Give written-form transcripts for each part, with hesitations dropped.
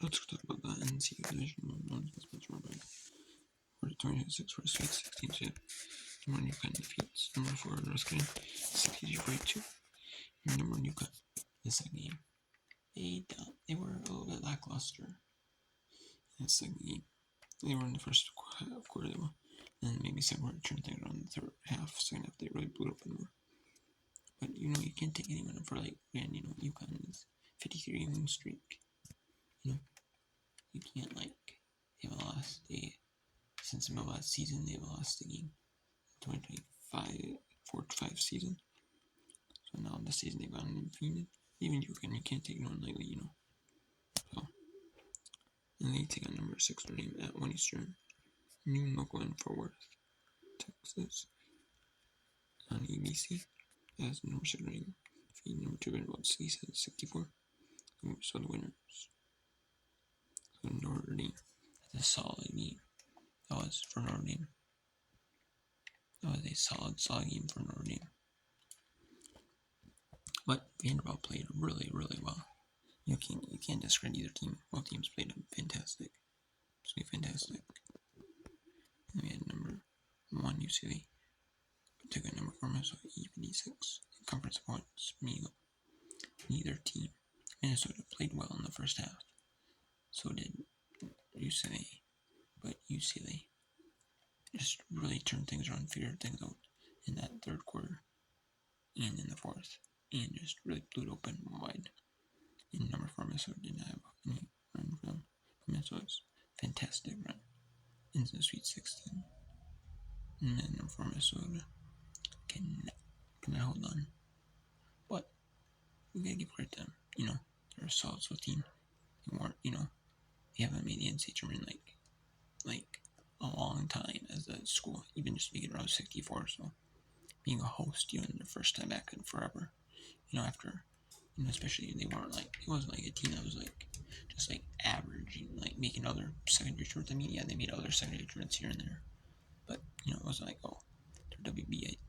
Let's talk about the NCAA division. One is much more big. For the 2026 for the Sweet 16, so number 1 UConn defeats number 4 North Carolina 62-42. Number 1 UConn this game. They were a little bit lackluster in the second game. They were in the first quarter, they were. And then maybe second quarter turned things around in the second half, they really blew up more. But you can't take anyone for UConn's 53 game streak. You can't they haven't lost since the middle of last season. They haven't lost a game. 2025 4-5 season. So now this season they've gone undefeated. Even UConn, you can't take no one lightly, So and they take on number 6 name at 1 Eastern. New local in Fort Worth, Texas. On ABC as number 6 name. Feed number 2 Vanderbilt City at 64. So the winners. So Notre Dame. That's a solid game. That was for Notre Dame. That was a solid game for Notre Dame. But Vanderbilt played really, really well. You can't discredit either team. Both teams played fantastic. Fantastic. And we had number 1 UCLA. Took a number 4 Minnesota 56 in conference points. Neither team. Minnesota played well in the first half. So did UCLA. But UCLA just really turned things around, figured things out in that third quarter and in the fourth, and just really blew it open wide. And number 4 Minnesota didn't have any run for them. But Minnesota's fantastic run into the Sweet 16. And then number 4 Minnesota cannot hold on. But we gotta give credit to them. They're a solid team. They weren't, they haven't made the NCAA tournament like a long time as a school, even just making around 64. So being a host, in their first time back in forever, after, especially they weren't it wasn't like a team that was just average, making other secondary tournaments. I mean, yeah, they made other secondary tournaments here and there, but it wasn't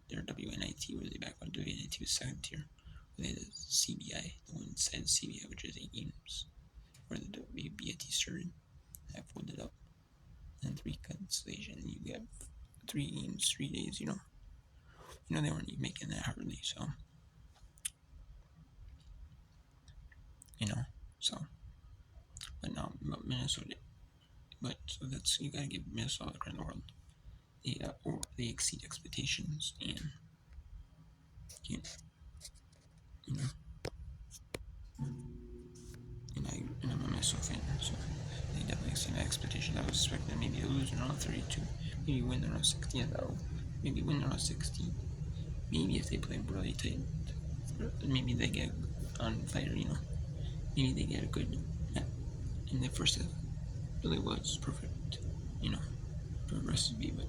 their WNIT, where they back when WNIT was second tier, where they had the CBI, the one inside the CBI, which is 8 games, where the WBIT started. That folded up. And 3 cancellation, you get 3 games, 3 days, they weren't even making that hardly, so, but no, Minnesota, so that's, you gotta give Minnesota the credit in the world. They exceed expectations, and, and I'm a Minnesota fan, so they definitely exceed my expectations. I was expecting maybe to lose around 32, maybe win around 16, maybe win around 16. Maybe if they play really tight, maybe they get on fire, Maybe they get a good, in the first half. Really was perfect, for the recipe, but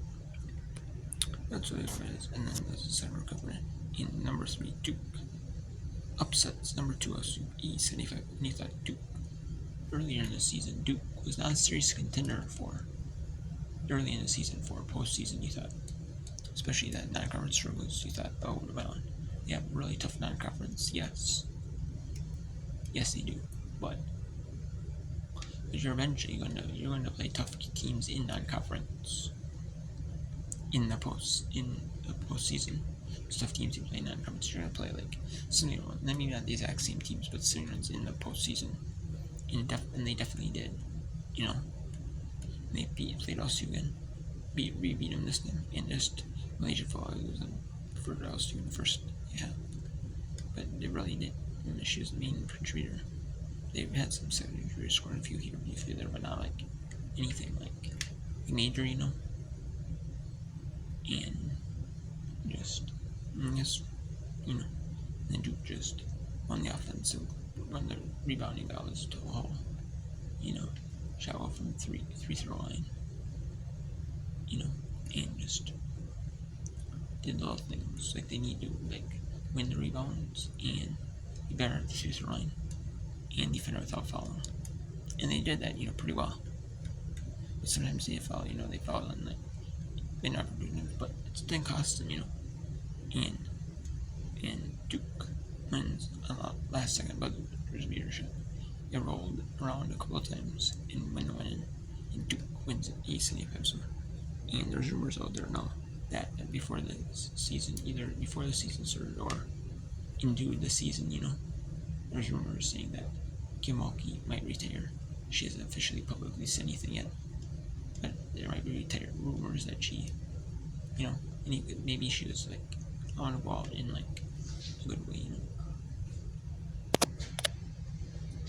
that's what it is. And then there's the second recovery. In number 3, Duke. Upsets number 2, E75. And you thought Duke, earlier in the season, Duke was not a serious contender early in the season for postseason, you thought. Especially that non-conference struggles, you thought, oh, well, they have really tough non-conference, yes. Yes, they do, but you're eventually going to play tough teams in non-conference in the postseason. Tough teams you play non-conference, you're going to play similar ones. Maybe not the exact same teams, but similar ones in the postseason. And they definitely did, They played LSU again, beat them this time, and just Malaysia followed them for LSU in the first, but they really did. And she was the main contributor. They've had some secondary contributors, scoring a few here, a few there, but not anything major, And and Duke just on the offensive, run the rebounding balance to a hole, shot well from three throw line, and just did a lot of things they need to win the rebounds and be better at the free throw line and defend without fouling. And they did that, pretty well. But sometimes they foul, they foul on they're not doing it, but it didn't cost them, And Duke wins a lot last second, but there's leadership. it rolled around a couple of times, and when Duke wins it, easily so. And there's rumors out there now that before the season, either before the season started or into the season, there's rumors saying that Kim Mulkey might retire. She hasn't officially publicly said anything yet, but there might be rumors that she, maybe she was like on a ball in like a good way,